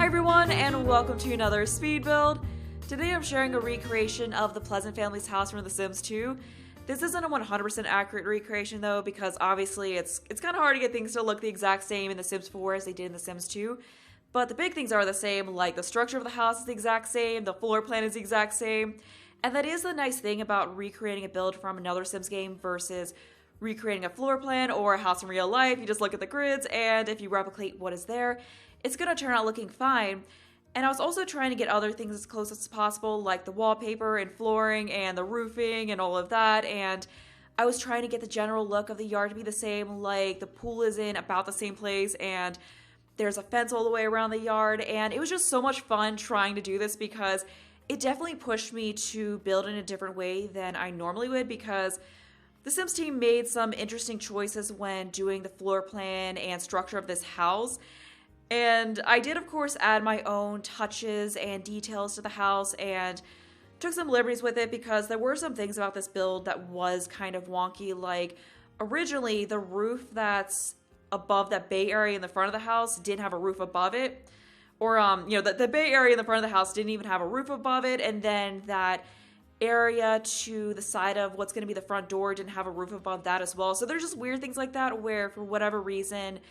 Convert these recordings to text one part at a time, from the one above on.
Hi everyone, and welcome to another speed build. Today I'm sharing a recreation of the Pleasant family's house from The Sims 2. This isn't a 100% accurate recreation though, because obviously it's kind of hard to get things to look the exact same in The Sims 4 as they did in The Sims 2. But the big things are the same, like the structure of the house is the exact same, the floor plan is the exact same. And that is the nice thing about recreating a build from another Sims game versus recreating a floor plan or a house in real life. You just look at the grids, and if you replicate what is there, it's going to turn out looking fine. And I was also trying to get other things as close as possible, like the wallpaper and flooring and the roofing and all of that. And I was trying to get the general look of the yard to be the same, like the pool is in about the same place and there's a fence all the way around the yard. And it was just so much fun trying to do this because it definitely pushed me to build in a different way than I normally would, because the Sims team made some interesting choices when doing the floor plan and structure of this house. And I did, of course, add my own touches and details to the house and took some liberties with it because there were some things about this build that was kind of wonky. Like, originally, the roof that's above that bay area in the front of the house didn't have a roof above it. Or, the bay area in the front of the house didn't even have a roof above it. And then that area to the side of what's going to be the front door didn't have a roof above that as well. So there's just weird things like that where, for whatever reason,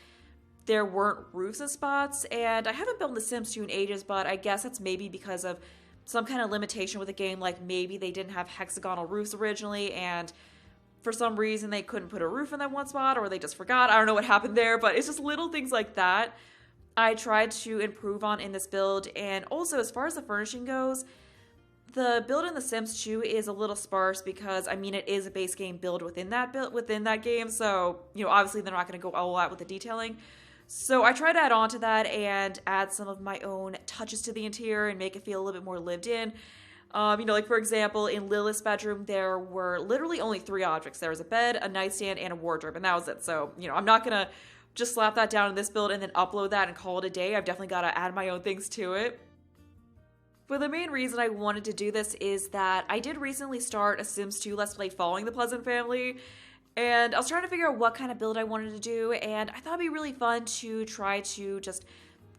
there weren't roofs in spots. And I haven't built The Sims 2 in ages, but I guess that's maybe because of some kind of limitation with the game, like maybe they didn't have hexagonal roofs originally, and for some reason they couldn't put a roof in that one spot, or they just forgot. I don't know what happened there, but it's just little things like that I tried to improve on in this build. And also, as far as the furnishing goes, the build in The Sims 2 is a little sparse because, I mean, it is a base game build within that game, so, obviously they're not going to go all out with the detailing. So I tried to add on to that and add some of my own touches to the interior and make it feel a little bit more lived in. Like, for example, in Lilith's bedroom, there were literally only 3 objects. There was a bed, a nightstand, and a wardrobe, and that was it. So, I'm not going to just slap that down in this build and then upload that and call it a day. I've definitely got to add my own things to it. But the main reason I wanted to do this is that I did recently start a Sims 2 Let's Play following the Pleasant family, and I was trying to figure out what kind of build I wanted to do, and I thought it'd be really fun to try to just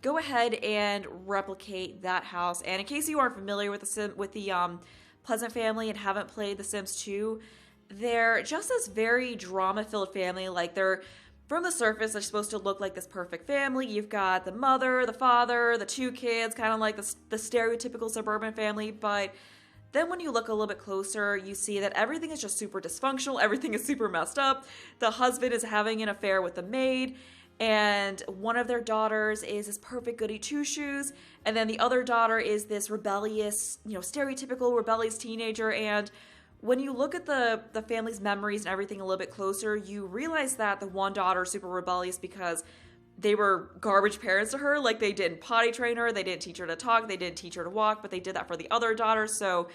go ahead and replicate that house. And in case you aren't familiar with the Pleasant family and haven't played The Sims 2, they're just this very drama-filled family. Like, they're, from the surface, they're supposed to look like this perfect family. You've got the mother, the father, the 2 kids, kind of like the stereotypical suburban family, but then when you look a little bit closer, you see that everything is just super dysfunctional, everything is super messed up. The husband is having an affair with the maid, and one of their daughters is this perfect goody two-shoes, and then the other daughter is this rebellious, stereotypical rebellious teenager. And when you look at the family's memories and everything a little bit closer, you realize that the one daughter is super rebellious because they were garbage parents to her. Like, they didn't potty train her, they didn't teach her to talk, they didn't teach her to walk, but they did that for the other daughter. So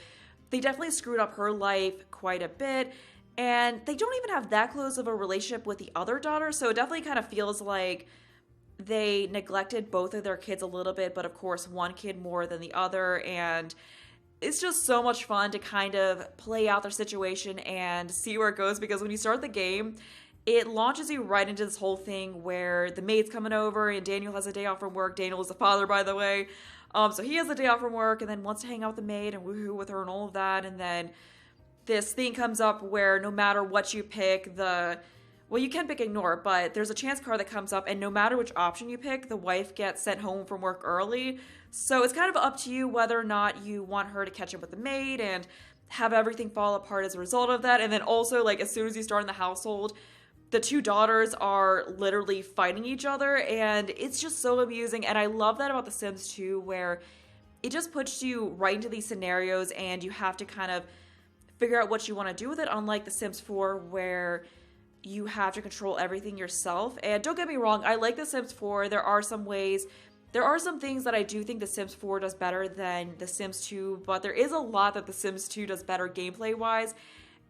they definitely screwed up her life quite a bit. And they don't even have that close of a relationship with the other daughter. So it definitely kind of feels like they neglected both of their kids a little bit, but of course one kid more than the other. And it's just so much fun to kind of play out their situation and see where it goes, because when you start the game, it launches you right into this whole thing where the maid's coming over and Daniel has a day off from work. Daniel is the father, by the way. So he has a day off from work and then wants to hang out with the maid and woohoo with her and all of that. And then this thing comes up where no matter what you pick, you can pick ignore, but there's a chance card that comes up, and no matter which option you pick, the wife gets sent home from work early. So it's kind of up to you whether or not you want her to catch up with the maid and have everything fall apart as a result of that. And then also, like, as soon as you start in the household, the 2 daughters are literally fighting each other, and it's just so amusing. And I love that about The Sims 2, where it just puts you right into these scenarios and you have to kind of figure out what you want to do with it, unlike The Sims 4, where you have to control everything yourself. And don't get me wrong, I like The Sims 4. There are some things that I do think The Sims 4 does better than The Sims 2, but there is a lot that The Sims 2 does better gameplay-wise.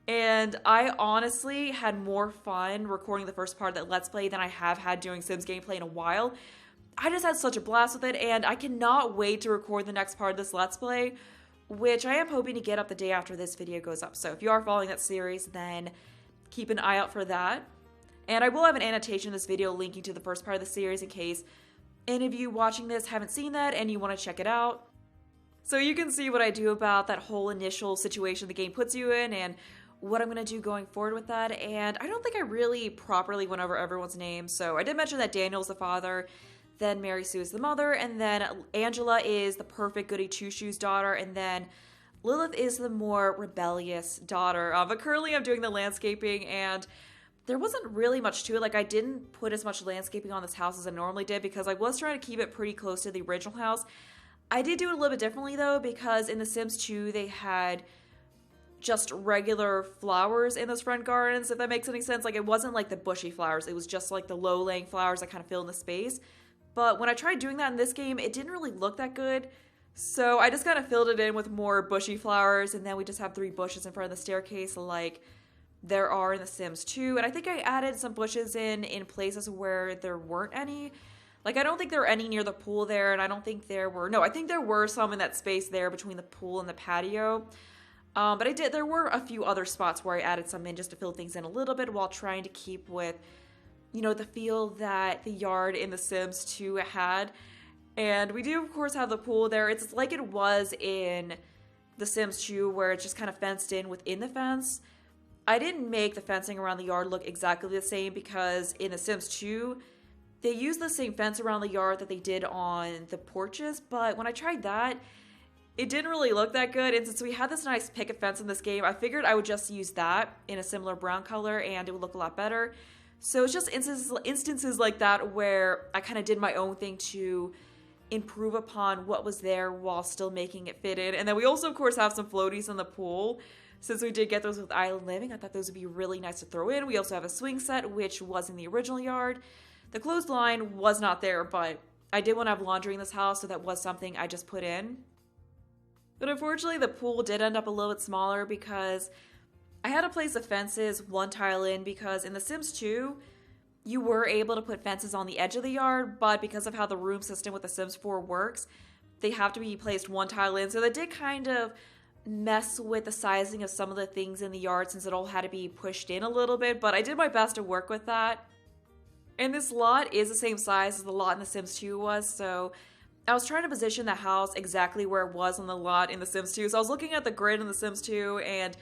And I honestly had more fun recording the first part of that Let's Play than I have had doing Sims gameplay in a while. I just had such a blast with it, and I cannot wait to record the next part of this Let's Play, which I am hoping to get up the day after this video goes up. So if you are following that series, then keep an eye out for that. And I will have an annotation in this video linking to the first part of the series in case Any of you watching this haven't seen that and you want to check it out. So you can see what I do about that whole initial situation the game puts you in and what I'm going to do going forward with that. And I don't think I really properly went over everyone's names. So I did mention that Daniel's the father, then Mary Sue is the mother, and then Angela is the perfect goody two-shoes daughter, and then Lilith is the more rebellious daughter. But currently I'm doing the landscaping, and there wasn't really much to it. Like, I didn't put as much landscaping on this house as I normally did because I was trying to keep it pretty close to the original house. I did do it a little bit differently though, because in The Sims 2 they had just regular flowers in those front gardens, if that makes any sense. Like, it wasn't like the bushy flowers, it was just like the low-laying flowers that kind of fill in the space. But when I tried doing that in this game, it didn't really look that good. So I just kind of filled it in with more bushy flowers, and then we just have 3 bushes in front of the staircase like there are in The Sims 2. And I think I added some bushes in places where there weren't any. Like, I don't think there were any near the pool there, and I don't think there were... No, I think there were some in that space there between the pool and the patio. But there were a few other spots where I added some in just to fill things in a little bit while trying to keep with, you know, the feel that the yard in The Sims 2 had. And we do, of course, have the pool there. It's like it was in The Sims 2, where it's just kind of fenced in within the fence. I didn't make the fencing around the yard look exactly the same because in The Sims 2... they used the same fence around the yard that they did on the porches, but when I tried that, it didn't really look that good. And since we had this nice picket fence in this game, I figured I would just use that in a similar brown color and it would look a lot better. So it's just instances like that where I kind of did my own thing to improve upon what was there while still making it fit in. And then we also, of course, have some floaties in the pool. Since we did get those with Island Living, I thought those would be really nice to throw in. We also have a swing set, which was in the original yard. The clothesline was not there, but I did want to have laundry in this house, so that was something I just put in. But unfortunately, the pool did end up a little bit smaller because I had to place the fences 1 tile in, because in The Sims 2, you were able to put fences on the edge of the yard, but because of how the room system with The Sims 4 works, they have to be placed 1 tile in. So that did kind of mess with the sizing of some of the things in the yard since it all had to be pushed in a little bit, but I did my best to work with that. And this lot is the same size as the lot in The Sims 2 was, so I was trying to position the house exactly where it was on the lot in The Sims 2. So I was looking at the grid in The Sims 2 and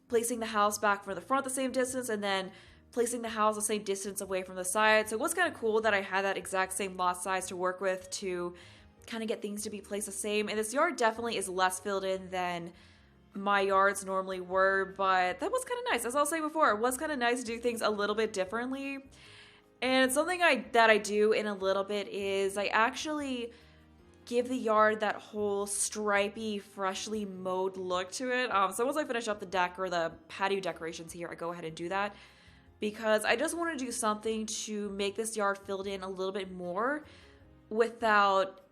placing the house back from the front the same distance and then placing the house the same distance away from the side. So it was kind of cool that I had that exact same lot size to work with to kind of get things to be placed the same. And this yard definitely is less filled in than my yards normally were, but that was kind of nice. As I was saying before, it was kind of nice to do things a little bit differently. And something that I do in a little bit is I actually give the yard that whole stripy, freshly mowed look to it. So once I finish up the deck or the patio decorations here, I go ahead and do that because I just want to do something to make this yard filled in a little bit more without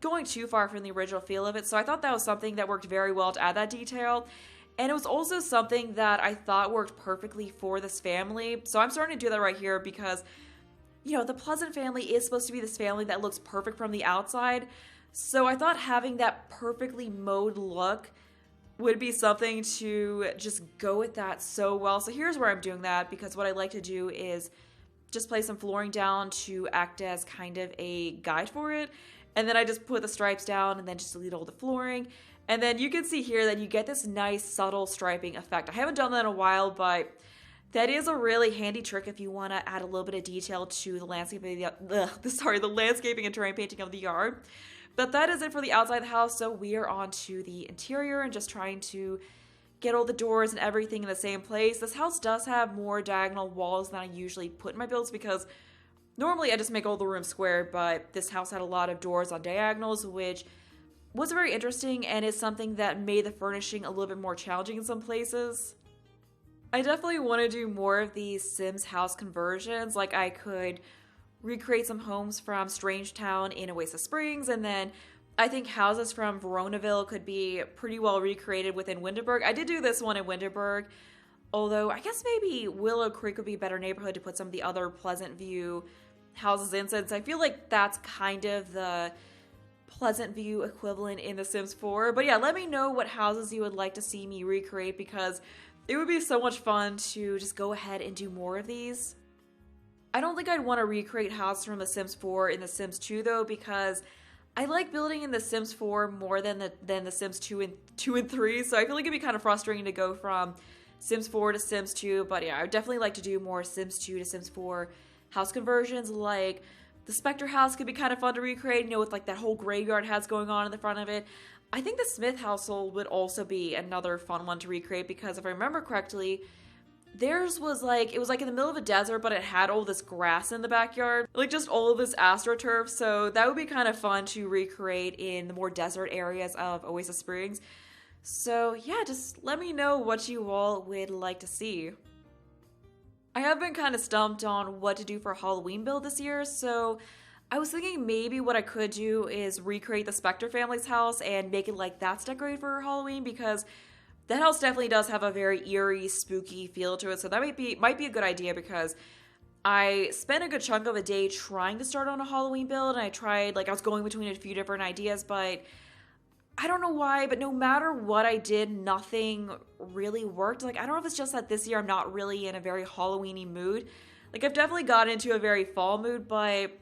going too far from the original feel of it. So I thought that was something that worked very well to add that detail. And it was also something that I thought worked perfectly for this family. So I'm starting to do that right here because, you know, the Pleasant family is supposed to be this family that looks perfect from the outside. So I thought having that perfectly mowed look would be something to just go with that so well. So here's where I'm doing that, because what I like to do is just place some flooring down to act as kind of a guide for it. And then I just put the stripes down and then just delete all the flooring. And then you can see here that you get this nice subtle striping effect. I haven't done that in a while, but that is a really handy trick if you want to add a little bit of detail to the landscaping, the landscaping and terrain painting of the yard. But that is it for the outside of the house. So we are on to the interior and just trying to get all the doors and everything in the same place. This house does have more diagonal walls than I usually put in my builds because normally I just make all the rooms square, but this house had a lot of doors on diagonals, which was very interesting and is something that made the furnishing a little bit more challenging in some places. I definitely want to do more of these Sims house conversions. Like, I could recreate some homes from Strangetown in Oasis Springs, and then I think houses from Veronaville could be pretty well recreated within Winterberg. I did do this one in Winterberg, although I guess maybe Willow Creek would be a better neighborhood to put some of the other Pleasant View houses in, since I feel like that's kind of the Pleasant View equivalent in The Sims 4. But yeah, let me know what houses you would like to see me recreate, because it would be so much fun to just go ahead and do more of these. I don't think I'd want to recreate houses from The Sims 4 in The Sims 2 though, because I like building in The Sims 4 more than the Sims 2 and 3, so I feel like it'd be kind of frustrating to go from Sims 4 to Sims 2, but yeah, I would definitely like to do more Sims 2 to Sims 4 house conversions. Like the Spectre house could be kind of fun to recreate, you know, with like that whole graveyard house going on in the front of it. I think the Smith household would also be another fun one to recreate, because if I remember correctly, theirs was like, it was like in the middle of a desert, but it had all this grass in the backyard, like just all of this astroturf. So that would be kind of fun to recreate in the more desert areas of Oasis Springs. So yeah, just let me know what you all would like to see. I have been kind of stumped on what to do for a Halloween build this year, so I was thinking maybe what I could do is recreate the Spectre family's house and make it like that's decorated for Halloween, because that house definitely does have a very eerie, spooky feel to it. So that might be a good idea, because I spent a good chunk of a day trying to start on a Halloween build, and I was going between a few different ideas, but I don't know why, but no matter what I did, nothing really worked. Like, I don't know if it's just that this year I'm not really in a very Halloween-y mood. Like, I've definitely gotten into a very fall mood, but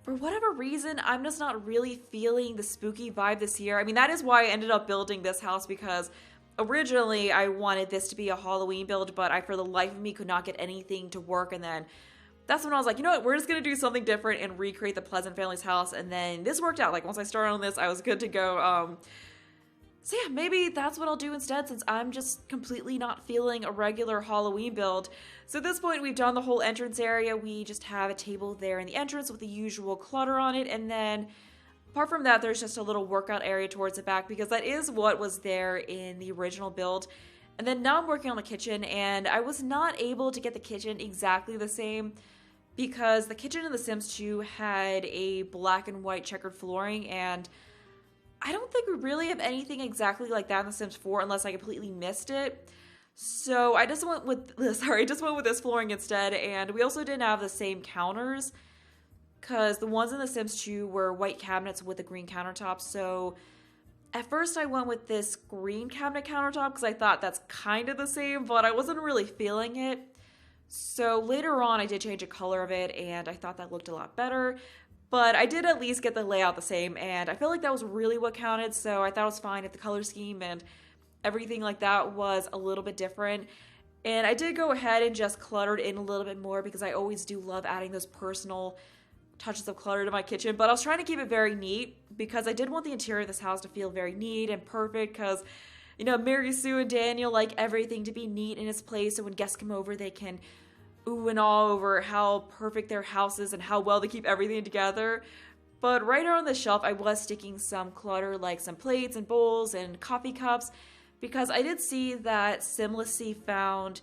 for whatever reason, I'm just not really feeling the spooky vibe this year. I mean, that is why I ended up building this house, because originally I wanted this to be a Halloween build, but I, for the life of me, could not get anything to work. And then that's when I was like, you know what, we're just gonna do something different and recreate the Pleasant family's house. And then this worked out. Like, once I started on this, I was good to go. So yeah, maybe that's what I'll do instead, since I'm just completely not feeling a regular Halloween build. So at this point, we've done the whole entrance area. We just have a table there in the entrance with the usual clutter on it, and then apart from that, there's just a little workout area towards the back, because that is what was there in the original build. And then now I'm working on the kitchen, and I was not able to get the kitchen exactly the same, because the kitchen in The Sims 2 had a black and white checkered flooring, and I don't think we really have anything exactly like that in The Sims 4 unless I completely missed it. So I just went with this flooring instead, and we also didn't have the same counters, because the ones in The Sims 2 were white cabinets with a green countertop. So at first I went with this green cabinet countertop because I thought that's kind of the same, but I wasn't really feeling it. So later on I did change the color of it, and I thought that looked a lot better. But I did at least get the layout the same, and I feel like that was really what counted, so I thought it was fine if the color scheme and everything like that was a little bit different. And I did go ahead and just cluttered in a little bit more, because I always do love adding those personal touches of clutter to my kitchen. But I was trying to keep it very neat, because I did want the interior of this house to feel very neat and perfect, because, you know, Mary Sue and Daniel like everything to be neat in its place, so when guests come over, they can ooh and awe over how perfect their house is and how well they keep everything together. But right on the shelf, I was sticking some clutter, like some plates and bowls and coffee cups, because I did see that Simlessy found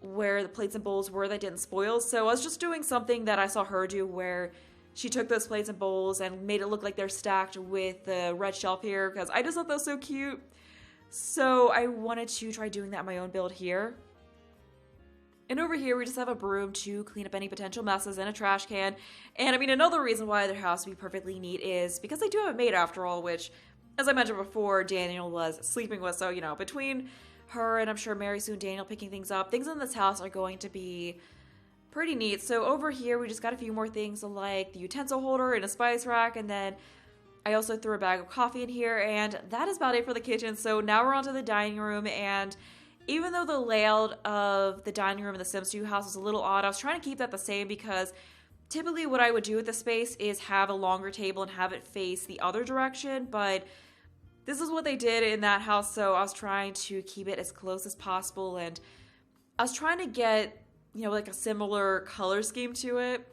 where the plates and bowls were that didn't spoil. So I was just doing something that I saw her do, where she took those plates and bowls and made it look like they're stacked with the red shelf here, because I just thought that was so cute. So I wanted to try doing that in my own build here. And over here, we just have a broom to clean up any potential messes and a trash can. And I mean, another reason why their house would be perfectly neat is because they do have a maid after all, which, as I mentioned before, Daniel was sleeping with. So, you know, between her and I'm sure Mary Sue and Daniel picking things up, things in this house are going to be pretty neat. So over here, we just got a few more things, like the utensil holder and a spice rack. And then I also threw a bag of coffee in here, and that is about it for the kitchen. So now we're on to the dining room, and even though the layout of the dining room in the Sims 2 house was a little odd, I was trying to keep that the same, because typically what I would do with the space is have a longer table and have it face the other direction, but this is what they did in that house, so I was trying to keep it as close as possible, and I was trying to get, you know, like a similar color scheme to it.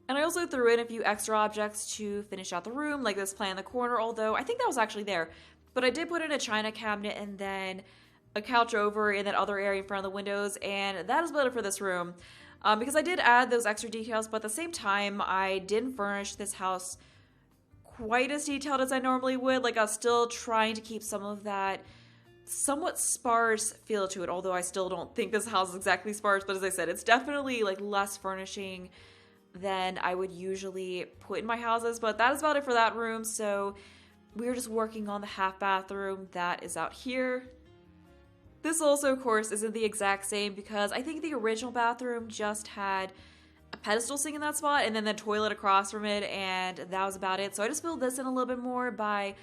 And I also threw in a few extra objects to finish out the room, like this plant in the corner, although I think that was actually there. But I did put in a china cabinet and then a couch over in that other area in front of the windows, and that is about it for this room. Because I did add those extra details, but at the same time, I didn't furnish this house quite as detailed as I normally would. Like, I was still trying to keep some of that somewhat sparse feel to it, although I still don't think this house is exactly sparse, but as I said, it's definitely like less furnishing than I would usually put in my houses. But that is about it for that room, so we're just working on the half bathroom that is out here. This also, of course, isn't the exact same because I think the original bathroom just had a pedestal sink in that spot and then the toilet across from it, and that was about it. So I just filled this in a little bit more by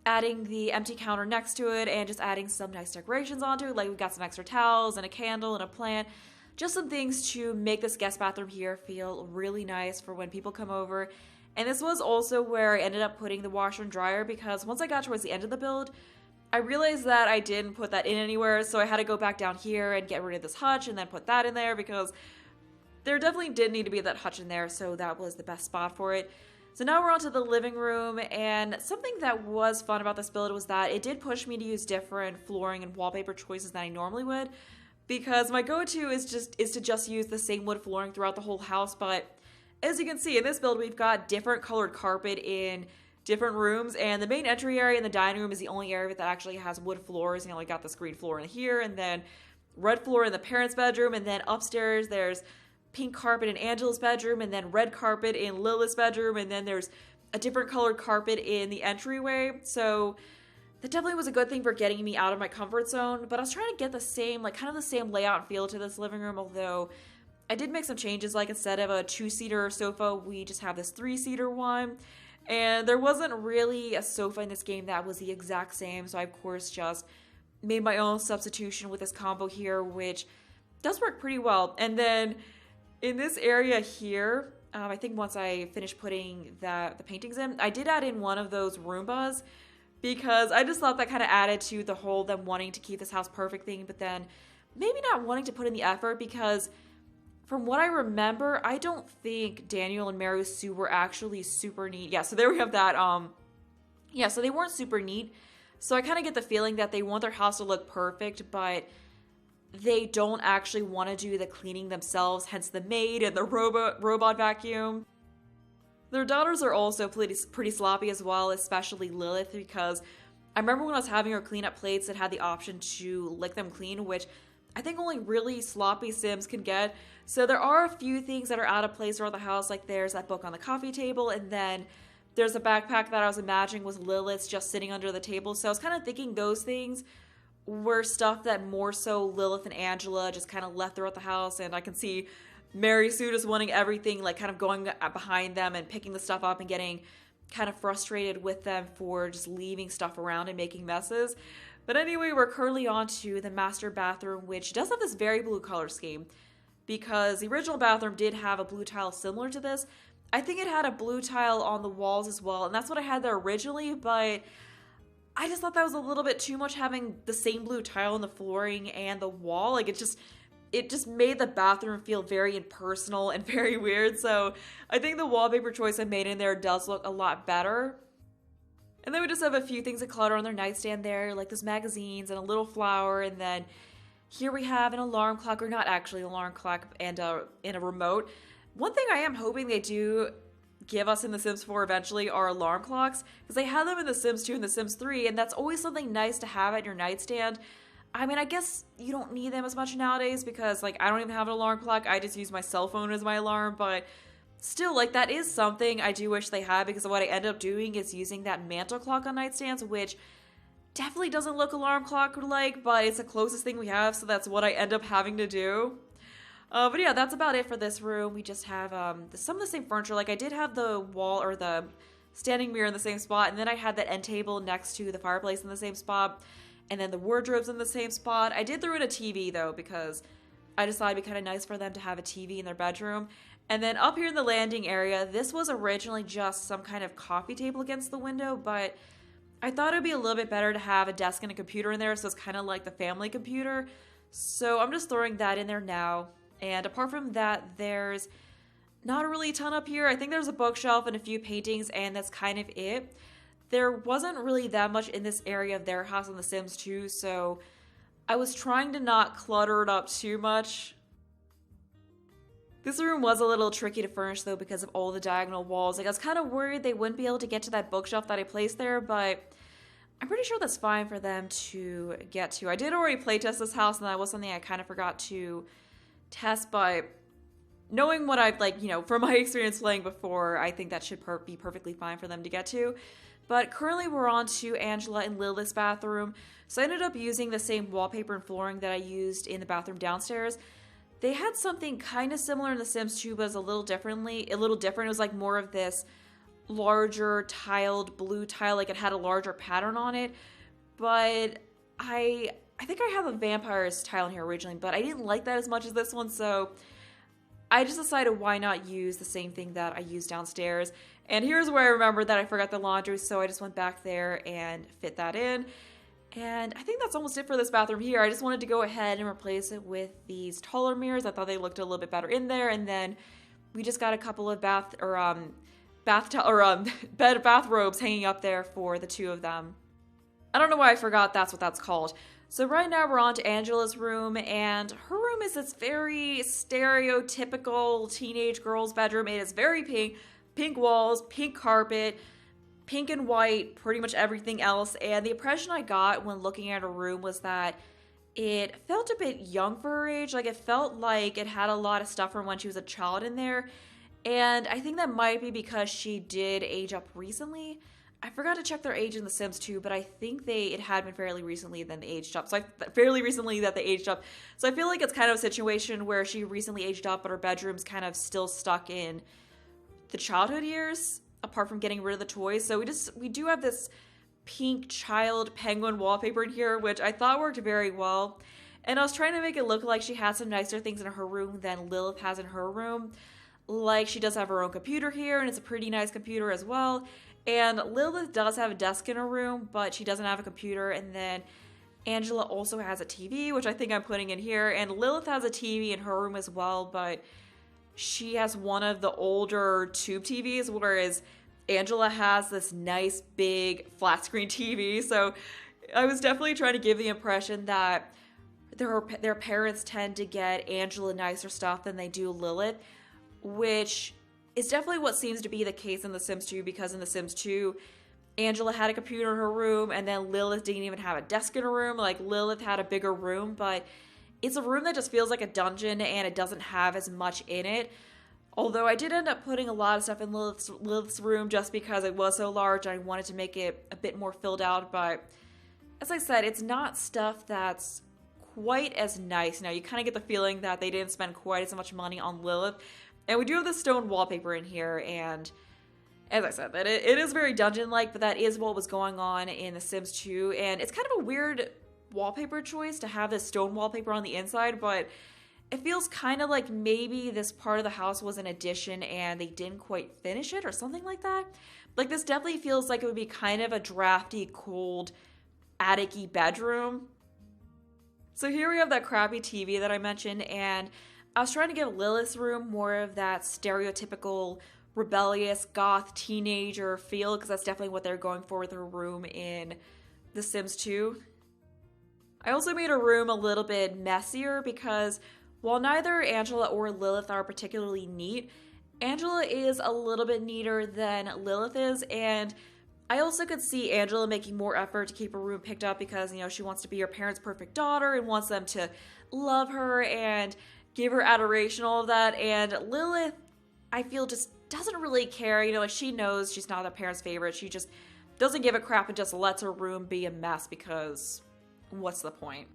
adding the empty counter next to it and just adding some nice decorations onto it. Like, we got some extra towels and a candle and a plant. Just some things to make this guest bathroom here feel really nice for when people come over. And this was also where I ended up putting the washer and dryer, because once I got towards the end of the build, I realized that I didn't put that in anywhere, so I had to go back down here and get rid of this hutch and then put that in there, because there definitely did need to be that hutch in there, so that was the best spot for it. So now we're on to the living room, and something that was fun about this build was that it did push me to use different flooring and wallpaper choices than I normally would, because my go-to is to just use the same wood flooring throughout the whole house. But as you can see in this build, we've got different colored carpet in different rooms, and the main entry area in the dining room is the only area that actually has wood floors. You know, got this green floor in here, and then red floor in the parents' bedroom, and then upstairs there's pink carpet in Angela's bedroom, and then red carpet in Lilith's bedroom, and then there's a different colored carpet in the entryway. So that definitely was a good thing for getting me out of my comfort zone, but I was trying to get the same, like kind of the same layout and feel to this living room, although I did make some changes. Like, instead of a 2-seater sofa, we just have this 3-seater one, and there wasn't really a sofa in this game that was the exact same, so I of course just made my own substitution with this combo here, which does work pretty well. And then in this area here, I think once I finished putting the paintings in, I did add in one of those Roombas, because I just thought that kind of added to the whole them wanting to keep this house perfect thing, but then maybe not wanting to put in the effort, because from what I remember, I don't think Daniel and Mary Sue were actually super neat. Yeah, so there we have that. Yeah, so they weren't super neat. So I kind of get the feeling that they want their house to look perfect, but they don't actually want to do the cleaning themselves, hence the maid and the robot vacuum. Their daughters are also pretty sloppy as well, especially Lilith, because I remember when I was having her clean up plates that had the option to lick them clean, which I think only really sloppy Sims can get. So there are a few things that are out of place around the house, like there's that book on the coffee table, and then there's a backpack that I was imagining was Lilith's just sitting under the table. So I was kind of thinking those things were stuff that more so Lilith and Angela just kind of left throughout the house, and I can see Mary Sue just wanting everything, like kind of going behind them and picking the stuff up and getting kind of frustrated with them for just leaving stuff around and making messes. But anyway, we're currently on to the master bathroom, which does have this very blue color scheme, because the original bathroom did have a blue tile similar to this. I think it had a blue tile on the walls as well, and that's what I had there originally, but I just thought that was a little bit too much, having the same blue tile on the flooring and the wall. Like, it just made the bathroom feel very impersonal and very weird. So I think the wallpaper choice I made in there does look a lot better. And then we just have a few things of clutter on their nightstand there, like those magazines and a little flower. And then here we have an alarm clock, or not actually an alarm clock, and a remote. One thing I am hoping they do give us in The Sims 4 eventually are alarm clocks, because they had them in The Sims 2 and The Sims 3, and that's always something nice to have at your nightstand. I mean, I guess you don't need them as much nowadays, because, like, I don't even have an alarm clock. I just use my cell phone as my alarm, but still, like, that is something I do wish they had, because what I end up doing is using that mantle clock on nightstands, which definitely doesn't look alarm clock-like, but it's the closest thing we have, so that's what I end up having to do. But yeah, that's about it for this room. We just have some of the same furniture. Like, I did have the wall, or the standing mirror in the same spot, and then I had that end table next to the fireplace in the same spot, and then the wardrobes in the same spot. I did throw in a TV, though, because I decided it'd be kind of nice for them to have a TV in their bedroom. And then up here in the landing area, this was originally just some kind of coffee table against the window, but I thought it would be a little bit better to have a desk and a computer in there, so it's kind of like the family computer. So I'm just throwing that in there now. And apart from that, there's not really a ton up here. I think there's a bookshelf and a few paintings, and that's kind of it. There wasn't really that much in this area of their house in The Sims 2, so I was trying to not clutter it up too much. This room was a little tricky to furnish, though, because of all the diagonal walls. Like, I was kind of worried they wouldn't be able to get to that bookshelf that I placed there, but I'm pretty sure that's fine for them to get to. I did already playtest this house, and that was something I kind of forgot to test, but knowing what I've, like, you know, from my experience playing before, I think that should be perfectly fine for them to get to. But currently we're on to Angela and Lilith's bathroom. So I ended up using the same wallpaper and flooring that I used in the bathroom downstairs. They had something kind of similar in The Sims 2, but it was a little different. It was like more of this larger tiled blue tile, like it had a larger pattern on it. But I think I have a vampire's tile in here originally, but I didn't like that as much as this one, so I just decided why not use the same thing that I used downstairs. And here's where I remembered that I forgot the laundry, so I just went back there and fit that in. And I think that's almost it for this bathroom here. I just wanted to go ahead and replace it with these taller mirrors. I thought they looked a little bit better in there. And then we just got a couple of bathrobes hanging up there for the two of them. I don't know why I forgot that's what that's called. So right now we're on to Angela's room, and her room is this very stereotypical teenage girl's bedroom. It is very pink walls, pink carpet, pink and white, pretty much everything else. And the impression I got when looking at her room was that it felt a bit young for her age. Like, it felt like it had a lot of stuff from when she was a child in there. And I think that might be because she did age up recently. I forgot to check their age in The Sims 2, but I think it had been fairly recently that they aged up. So I feel like it's kind of a situation where she recently aged up, but her bedroom's kind of still stuck in the childhood years, apart from getting rid of the toys. So we do have this pink child penguin wallpaper in here, which I thought worked very well. And I was trying to make it look like she had some nicer things in her room than Lilith has in her room. Like, she does have her own computer here, and it's a pretty nice computer as well. And Lilith does have a desk in her room, but she doesn't have a computer. And then Angela also has a TV, which I think I'm putting in here. And Lilith has a TV in her room as well, but she has one of the older tube TVs, whereas Angela has this nice big flat screen TV. So I was definitely trying to give the impression that their parents tend to get Angela nicer stuff than they do Lilith, which is definitely what seems to be the case in The Sims 2, because in The Sims 2, Angela had a computer in her room, and then Lilith didn't even have a desk in her room. Like, Lilith had a bigger room, but it's a room that just feels like a dungeon, and it doesn't have as much in it. Although I did end up putting a lot of stuff in Lilith's room just because it was so large, and I wanted to make it a bit more filled out. But as I said, it's not stuff that's quite as nice. Now, you kind of get the feeling that they didn't spend quite as much money on Lilith. And we do have the stone wallpaper in here, and as I said, that it is very dungeon-like, but that is what was going on in The Sims 2, and it's kind of a weird wallpaper choice to have this stone wallpaper on the inside, but it feels kind of like maybe this part of the house was an addition and they didn't quite finish it or something like that. Like, this definitely feels like it would be kind of a drafty, cold, attic-y bedroom. So here we have that crappy TV that I mentioned, and I was trying to give Lilith's room more of that stereotypical rebellious goth teenager feel, because that's definitely what they're going for with her room in The Sims 2. I also made her room a little bit messier because while neither Angela or Lilith are particularly neat, Angela is a little bit neater than Lilith is, and I also could see Angela making more effort to keep her room picked up because, you know, she wants to be her parents' perfect daughter and wants them to love her and give her adoration, all of that. And Lilith, I feel, just doesn't really care. You know, like, she knows she's not their parents' favorite. She just doesn't give a crap and just lets her room be a mess because what's the point?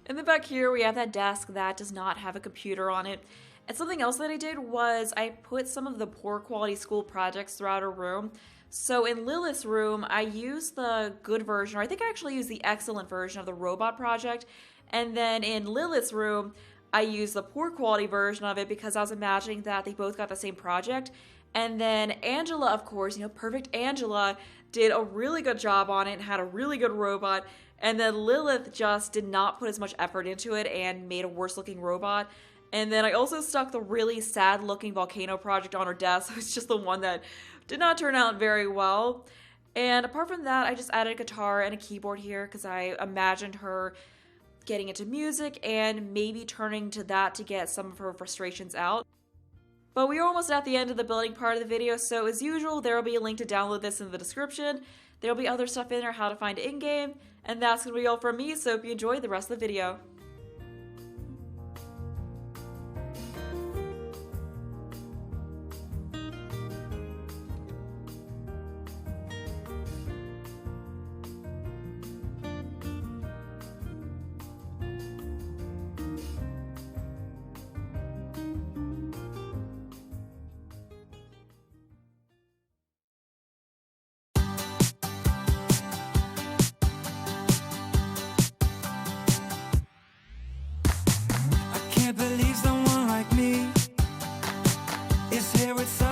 And then back here we have that desk that does not have a computer on it. And something else that I did was I put some of the poor quality school projects throughout her room. So in Lilith's room, I used the good version, or I think I actually used the excellent version of the robot project. And then in Lilith's room, I used the poor quality version of it because I was imagining that they both got the same project. And then Angela, of course, you know, perfect Angela, did a really good job on it and had a really good robot. And then Lilith just did not put as much effort into it and made a worse looking robot. And then I also stuck the really sad looking volcano project on her desk. It's just the one that did not turn out very well. And apart from that, I just added a guitar and a keyboard here because I imagined her getting into music and maybe turning to that to get some of her frustrations out. But we are almost at the end of the building part of the video, so as usual, there will be a link to download this in the description. There will be other stuff in there, how to find it in-game, and that's going to be all from me, so hope you enjoy the rest of the video. is here with